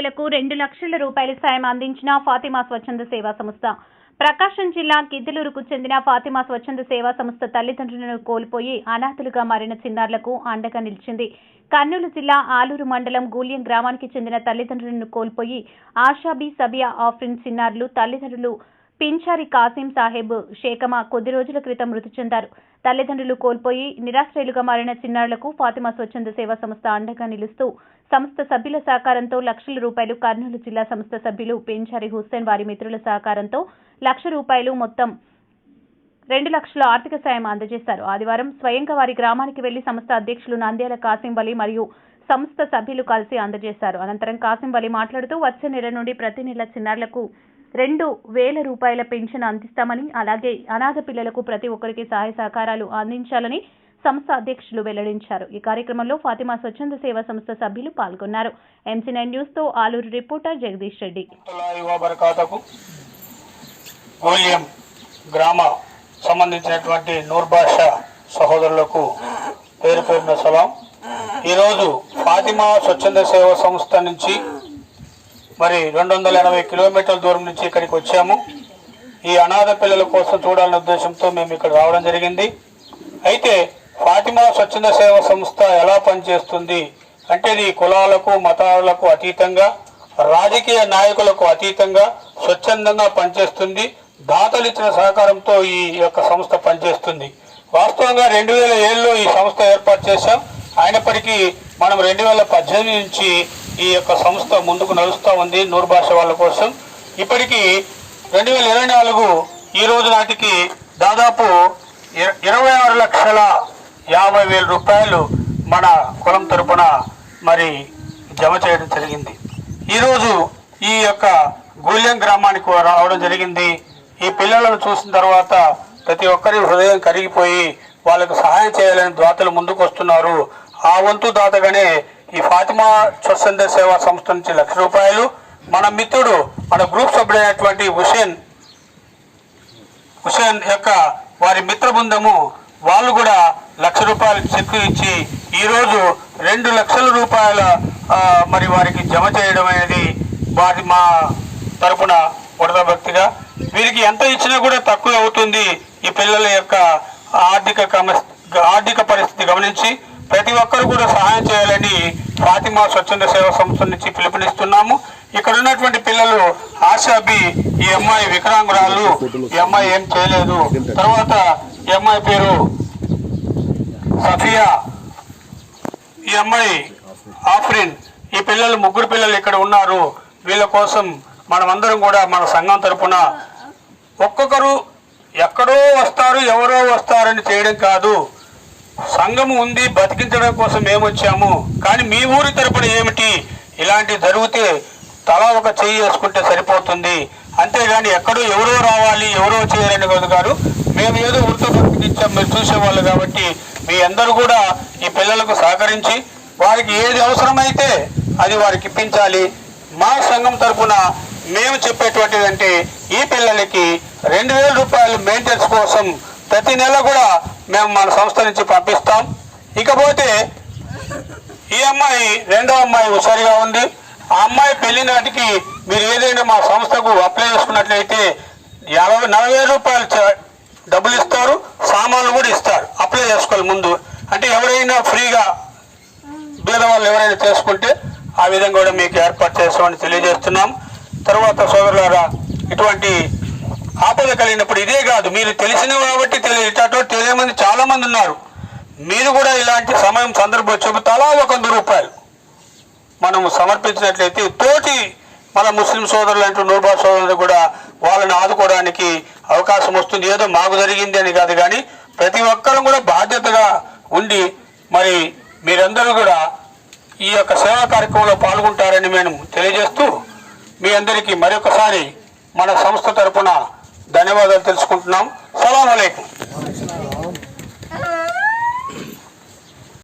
పిల్లలకు 2 లక్షల రూపాయల సాయం అందించిన ఫాతిమా స్వచ్ఛంద సేవా సంస్థ. ప్రకాశం జిల్లా గిద్దలూరుకు చెందిన ఫాతిమా స్వచ్ఛంద సేవా సంస్థ తల్లిదండ్రులను కోల్పోయి అనాథలుగా మారిన చిన్నారులకు అండగా నిలిచింది. కర్నూలు జిల్లా ఆలూరు మండలం గూల్యం గ్రామానికి చెందిన తల్లిదండ్రులను కోల్పోయి ఆషాబీ సబియా ఆఫ్రిన్ చిన్నారులు తల్లిదండ్రులు పింఛారి కాసిం సాహెబ్ షేకమా కొద్ది రోజుల క్రితం మృతి చెందారు. తల్లిదండ్రులు కోల్పోయి నిరాశ్రయులుగా మారిన చిన్నారులకు ఫాతిమా స్వచ్ఛంద సేవా సంస్థ అండగా నిలుస్తూ సంస్థ సభ్యుల సహకారంతో లక్షల రూపాయలు, కర్నూలు జిల్లా సంస్థ సభ్యులు పింఛారి హుస్సేన్ వారి మిత్రుల సహకారంతో ₹1,00,000 మొత్తం 2 లక్షల ఆర్థిక సాయం అందజేశారు. ఆదివారం స్వయంగా వారి గ్రామానికి వెళ్లి సంస్థ అధ్యక్షులు నంద్యాల కాసిం వలి మరియు సంస్థ సభ్యులు కలిసి అందజేశారు. అనంతరం కాసిం వలి మాట్లాడుతూ వచ్చే నెల నుండి ప్రతి నెల చిన్నారులకు ₹2,000 పెన్షన్ అందిస్తామని, అలాగే అనాథ పిల్లలకు ప్రతి ఒక్కరికి సహాయ సహకారాలు అందించాలని సంస్థ అధ్యక్షులు వెల్లడించారు. ఈ కార్యక్రమంలో ఫాతిమా స్వచ్ఛంద సేవా సంస్థ సభ్యులు పాల్గొన్నారు. MC9 న్యూస్ తో ఆలూరు రిపోర్టర్ జగదీష్ రెడ్డి. గ్రామ సంబంధించినటువంటి నూర్ బాషా సహోదరులకు పేరు పేరున సలాం. ఈరోజు ఫాతిమా స్వచ్ఛంద సేవా సంస్థ నుంచి మరి 280 కిలోమీటర్ల దూరం నుంచి ఇక్కడికి వచ్చాము. ఈ అనాథ పిల్లల కోసం చూడాలనే ఉద్దేశంతో మేము ఇక్కడ రావడం జరిగింది. అయితే ఫాతిమా స్వచ్ఛంద సేవా సంస్థ ఎలా పనిచేస్తుంది అంటే ఇది కులాలకు మతాలకు అతీతంగా, రాజకీయ నాయకులకు అతీతంగా స్వచ్ఛందంగా పనిచేస్తుంది. దాతలు ఇచ్చిన సహకారంతో ఈ యొక్క సంస్థ పనిచేస్తుంది. వాస్తవంగా 2007లో ఈ సంస్థ ఏర్పాటు చేశాం. అయినప్పటికీ మనం 2018 నుంచి ఈ యొక్క సంస్థ ముందుకు నడుస్తూ ఉంది నూర్ బాషా వాళ్ళ కోసం. ఇప్పటికీ 2024 ఈ రోజు నాటికి దాదాపు ₹26,50,000 మన కులం తరపున మరి జమ చేయడం జరిగింది. ఈరోజు ఈ యొక్క గూల్యం గ్రామానికి రావడం జరిగింది. ఈ పిల్లలను చూసిన తర్వాత ప్రతి ఒక్కరి హృదయం కరిగిపోయి వాళ్ళకు సహాయం చేయాలని దాతలు ముందుకు వస్తున్నారు. ఆ వంతు దాతగానే ఈ ఫాతిమా స్వచ్ఛంద సేవా సంస్థ నుంచి ₹1,00,000, మన మిత్రుడు మన గ్రూప్ సభ్యుడైనటువంటి హుసేన్ యొక్క వారి మిత్ర బృందము వాళ్ళు కూడా ₹1,00,000 చెక్ ఇచ్చి ఈరోజు ₹2,00,000 మరి వారికి జమ చేయడం అనేది వారి మా తరపున వడదభక్తిగా. వీరికి ఎంత ఇచ్చినా కూడా తక్కువ అవుతుంది. ఈ పిల్లల యొక్క ఆర్థిక పరిస్థితి గమనించి ప్రతి ఒక్కరు కూడా సహాయం చేయాలని ఫాతిమా స్వచ్ఛంద సేవా సంస్థ నుంచి పిలుపునిస్తున్నాము. ఇక్కడ ఉన్నటువంటి పిల్లలు ఆషాబి, ఈ అమ్మాయి వికలాంగురాలు, ఈ అమ్మాయి ఏం చేయలేదు. తర్వాత ఈ అమ్మాయి పేరు సఫియా, ఈ అమ్మాయి ఆఫ్రిన్, ఈ పిల్లలు 3 పిల్లలు ఇక్కడ ఉన్నారు. వీళ్ళ కోసం మనమందరం కూడా మన సంఘం తరపున ఒక్కొక్కరు ఎక్కడో వస్తారు ఎవరో వస్తారని చేయడం కాదు. సంఘం ఉంది, బతికించడం కోసం మేము వచ్చాము. కానీ మీ ఊరి తరపున ఏమిటి, ఇలాంటివి జరిగితే తలా ఒక చెయ్యి వేసుకుంటే సరిపోతుంది. అంతేగాని ఎక్కడో ఎవరో రావాలి ఎవరో చేయరని కాదు. మేము ఏదో ఊరితో బతికించాం, మీరు చూసేవాళ్ళు కాబట్టి మీ అందరూ కూడా ఈ పిల్లలకు సహకరించి వారికి ఏది అవసరమైతే అది వారికి ఇప్పించాలి. మా సంఘం తరపున మేము చెప్పేటువంటిదంటే ఈ పిల్లలకి ₹2,000 మెయింటెనెన్స్ కోసం ప్రతి నెల కూడా మేము మన సంస్థ నుంచి పంపిస్తాం. ఇకపోతే ఈ అమ్మాయి రెండో అమ్మాయి హుషారుగా ఉంది. ఆ అమ్మాయి పెళ్లి నాటికి మీరు ఏదైనా మా సంస్థకు అప్లై చేసుకున్నట్లయితే ₹40,000 డబ్బులు ఇస్తారు, సామాన్లు కూడా ఇస్తారు. అప్లై చేసుకోవాలి ముందు. అంటే ఎవరైనా ఫ్రీగా పేదవాళ్ళు ఎవరైనా చేసుకుంటే ఆ విధంగా కూడా మీకు ఏర్పాటు చేస్తామని తెలియజేస్తున్నాం. తర్వాత సోదరులారా, ఇటువంటి ఆపద కలిగినప్పుడు ఇదే కాదు, మీరు తెలిసిన కాబట్టి తెలియమంది చాలా మంది ఉన్నారు. మీరు కూడా ఇలాంటి సమయం సందర్భం వచ్చి తలా ₹100 మనం సమర్పించినట్లయితే తోటి మన ముస్లిం సోదరులు అంటూ నూర్ బాషా సోదరులు కూడా వాళ్ళని ఆదుకోవడానికి అవకాశం వస్తుంది. ఏదో మాకు జరిగింది అని కాదు, కానీ ప్రతి ఒక్కరూ కూడా బాధ్యతగా ఉండి మరి మీరందరూ కూడా ఈ యొక్క సేవా కార్యక్రమంలో పాల్గొంటారని మేము తెలియజేస్తూ మీ అందరికీ మరొకసారి మన సంస్థ తరపున ధన్యవాదాలు తెలుసుకుంటున్నాం. సలాం అలైకుం.